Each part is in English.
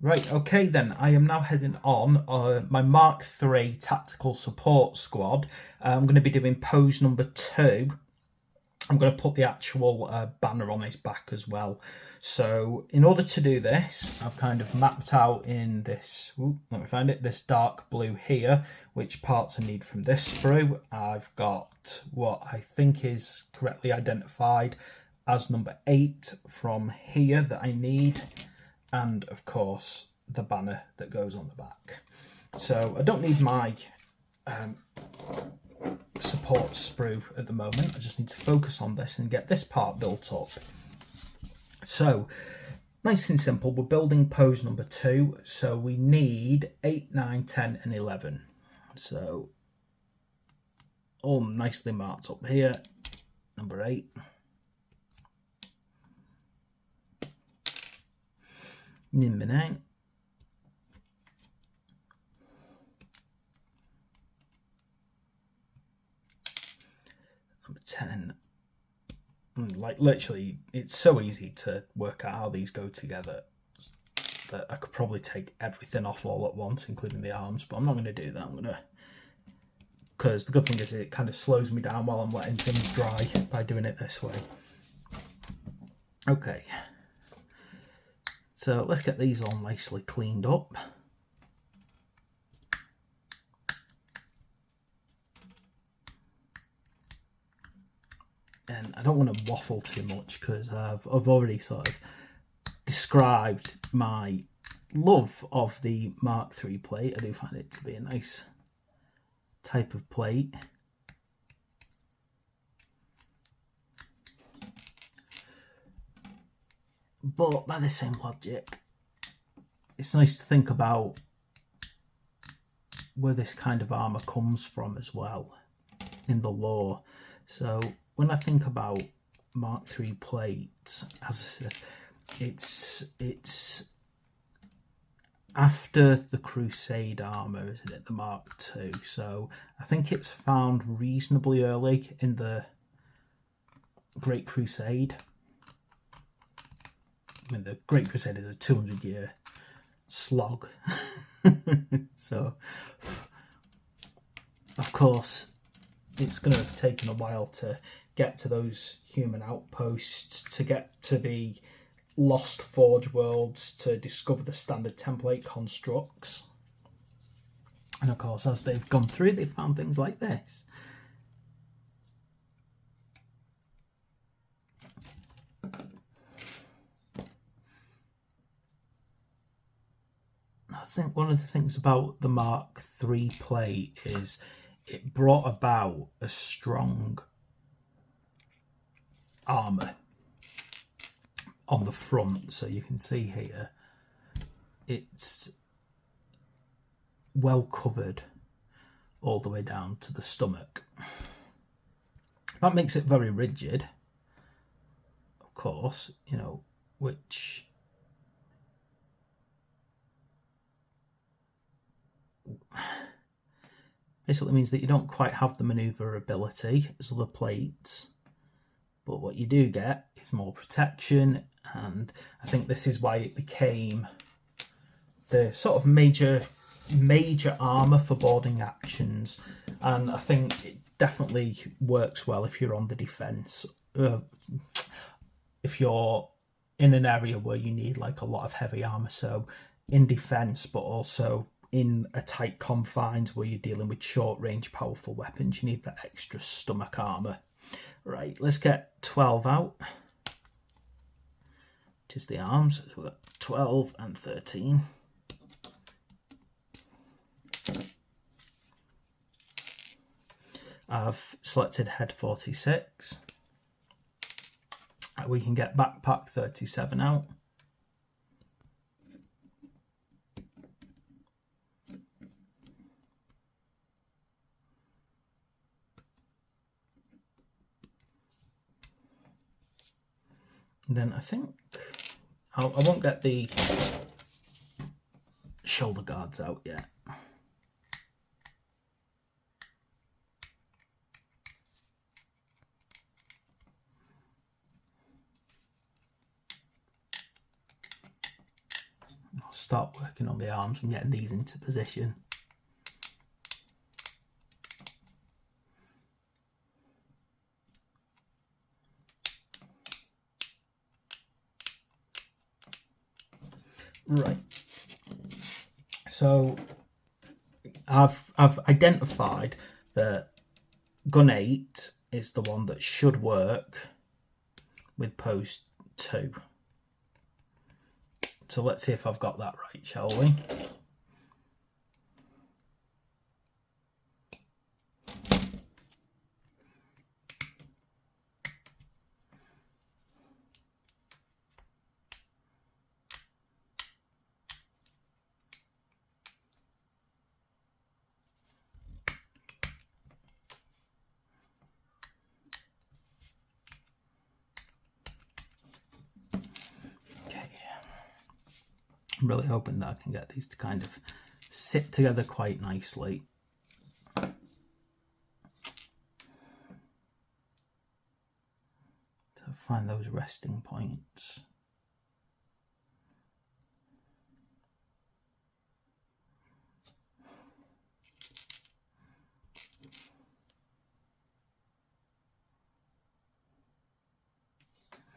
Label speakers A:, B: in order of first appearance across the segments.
A: Right, okay then, I am now heading on my Mark III Tactical Support Squad. I'm going to be doing pose number 2. I'm going to put the actual banner on his back as well. So in order to do this, I've kind of mapped out in this, let me find it, this dark blue here, which parts I need from this sprue. I've got what I think is correctly identified as number 8 from here that I need. And of course the banner that goes on the back. So I don't need my support sprue at the moment. I just need to focus on this and get this part built up. So nice and simple, we're building pose number 2, so we need 8, 9, 10 and 11. So all nicely marked up here. Number 8. Number 9. Number 10. Like literally, it's so easy to work out how these go together that I could probably take everything off all at once, including the arms, but I'm not going to do that. I'm going to, because the good thing is it kind of slows me down while I'm letting things dry by doing it this way. Okay. So let's get these all nicely cleaned up. And I don't want to waffle too much because I've already sort of described my love of the Mark III plate. I do find it to be a nice type of plate. But by the same logic, it's nice to think about where this kind of armour comes from as well in the lore. So when I think about Mark III plates, as I said, it's after the Crusade armour, isn't it, the Mark II? So I think it's found reasonably early in the Great Crusade. I mean, the Great Crusade is a 200-year slog. So, of course, it's going to have taken a while to get to those human outposts, to get to the Lost Forge worlds, to discover the standard template constructs. And of course, as they've gone through, they've found things like this. I think one of the things about the Mark III plate is it brought about a strong armour on the front. So you can see here it's well covered all the way down to the stomach. That makes it very rigid, of course, you know, which basically means that you don't quite have the manoeuvrability as other plates, but what you do get is more protection, and I think this is why it became the sort of major armour for boarding actions, and I think it definitely works well if you're on the defence. If you're in an area where you need like a lot of heavy armour, so in defence, but also in a tight confines where you're dealing with short range powerful weapons, you need that extra stomach armour. Right, let's get 12 out, which is the arms. So we've got 12 and 13. I've selected head 46. We can get backpack 37 out. And then I think I won't get the shoulder guards out yet. start working on the arms and getting these into position. Right, so I've identified that gun 8 is the one that should work with pose 2. So let's see if I've got that right, shall we? I'm really hoping that I can get these to kind of sit together quite nicely. To find those resting points.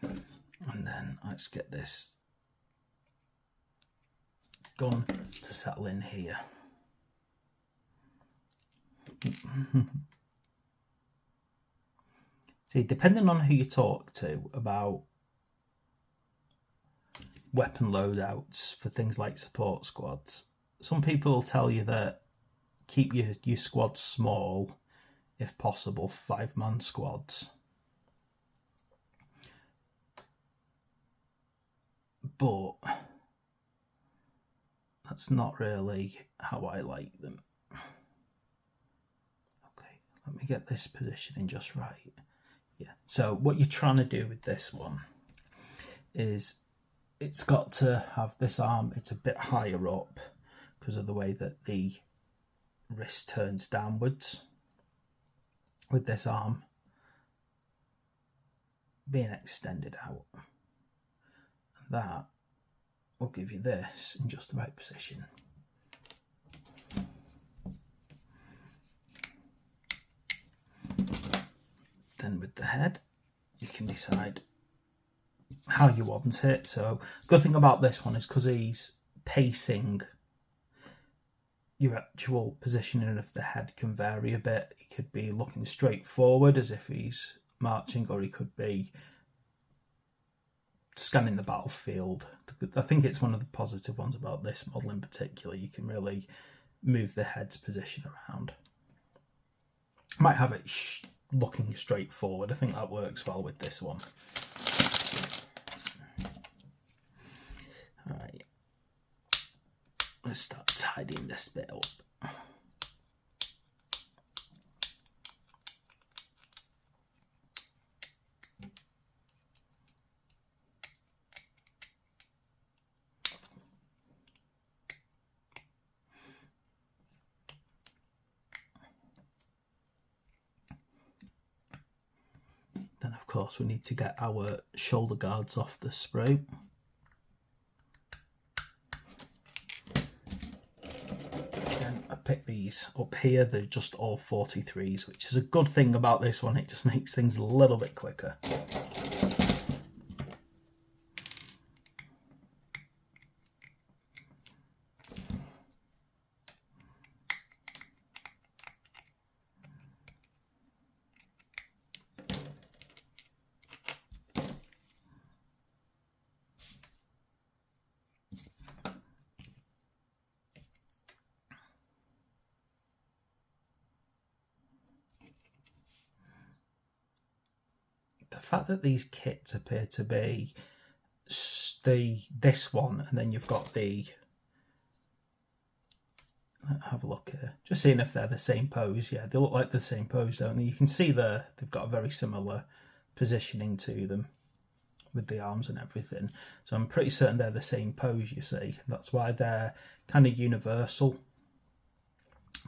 A: And then let's get this gun to settle in here. See, depending on who you talk to about weapon loadouts for things like support squads, some people will tell you that keep your squads small, if possible, 5-man squads. But that's not really how I like them. Okay, let me get this positioning just right. Yeah, so what you're trying to do with this one is it's got to have this arm, it's a bit higher up because of the way that the wrist turns downwards, with this arm being extended out. That will give you this in just the right position. Then with the head, you can decide how you want it. So good thing about this one is because he's pacing, your actual positioning of the head can vary a bit. He could be looking straight forward as if he's marching, or he could be scanning the battlefield. I think it's one of the positive ones about this model in particular. You can really move the head's position around. Might have it looking straight forward. I think that works well with this one. Alright, let's start tidying this bit up. Then of course we need to get our shoulder guards off the sprue. Then I pick these up here, they're just all 43s, which is a good thing about this one, it just makes things a little bit quicker. The fact that these kits appear to be this one, and then you've got the, let's have a look here, just seeing if they're the same pose. Yeah, they look like the same pose, don't they? You can see they've got a very similar positioning to them with the arms and everything, so I'm pretty certain they're the same pose, you see. That's why they're kind of universal.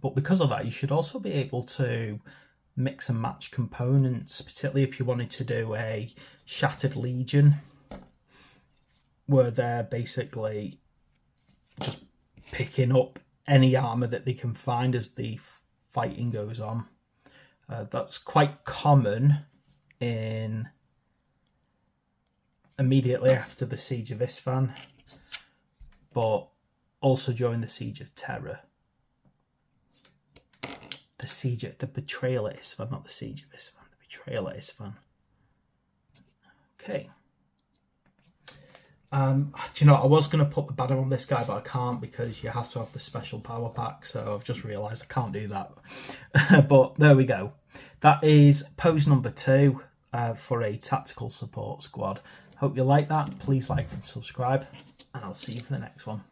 A: But because of that, you should also be able to mix and match components, particularly if you wanted to do a Shattered Legion, where they're basically just picking up any armour that they can find as the fighting goes on. That's quite common in immediately after the Siege of Isfahan, but also during the Siege of Terror. The betrayal at Isfahan, not the Siege of Isfahan, the betrayal at Isfahan. Okay. Do you know, I was going to put the banner on this guy, but I can't because you have to have the special power pack, so I've just realised I can't do that. But there we go. That is pose number 2 for a tactical support squad. Hope you like that. Please like and subscribe, and I'll see you for the next one.